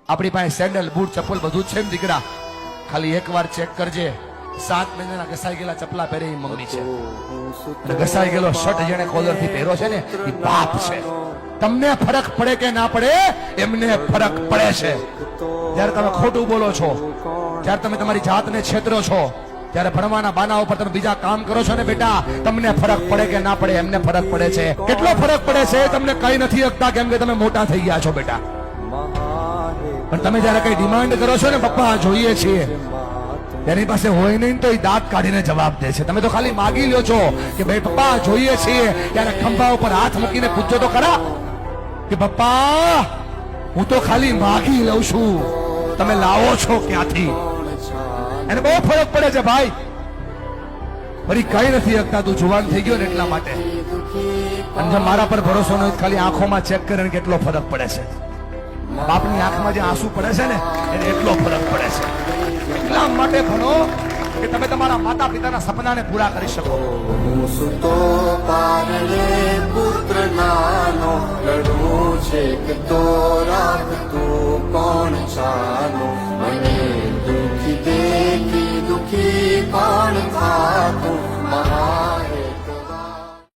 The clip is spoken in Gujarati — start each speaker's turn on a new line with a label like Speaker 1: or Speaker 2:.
Speaker 1: આપણી પાસે સેન્ડલ બૂટ ચપ્પલ બધું જ છે ને દીકરા, ખાલી એકવાર ચેક કરજે 7 મહિનાના ઘસાઈ ગયેલા ચપલા પહેરે એ મમ્મી છે, અને ઘસાઈ ગયેલો શર્ટ જેને કોલર થી પહેરો છે ને એ બાપ છે. તમને ફરક પડે કે ના પડે, એમને ફરક પડે છે. જ્યારે તમે ખોટું બોલો છો, જ્યારે તમે તમારી જાતને છેતરો છો, ત્યારે ભણવાના બાના ઉપર તમે બીજા કામ કરો છો ને બેટા, તમને ફરક પડે કે ના પડે, એમને ફરક પડે છે. કેટલો ફરક પડે છે તમને કઈ નથી શકતા, કેમ કે તમે મોટા થઈ ગયા છો બેટા. પણ તમે જયારે કઈ ડિમાન્ડ કરો છો ને, પપ્પા જોઈએ છીએ, તેની પાસે હોય નહીં તો એ દાંત કાઢીને જવાબ દે છે. તમે તો ખાલી માગી લ્યો છો કે ભાઈ પપ્પા જોઈએ છીએ, ત્યારે ખંભા ઉપર હાથ મૂકીને પૂછજો તો ખરા કે પપ્પા હું તો ખાલી માગી લઉં છું, તમે લાવો છો ક્યાંથી? એને બહુ ફરક પડે છે ભાઈ. ફરી કઈ નથી શકતા, તું જુવાન થઈ ગયો ને એટલા માટે. અને જો મારા પર ભરોસો નહીં, ખાલી આંખોમાં ચેક કરીને કેટલો ફરક પડે છે. બાપની આંખમાં જે આંસુ પડે છે ને, એને એટલો ફરક પડે છે. એટલા માટે ભણો કે તમે તમારા માતા પિતાના સપનાને પૂરા કરી શકો.
Speaker 2: સુતો પારણે પુત્ર નાનો લડવું છે કે તો રાખતું કોણ ચા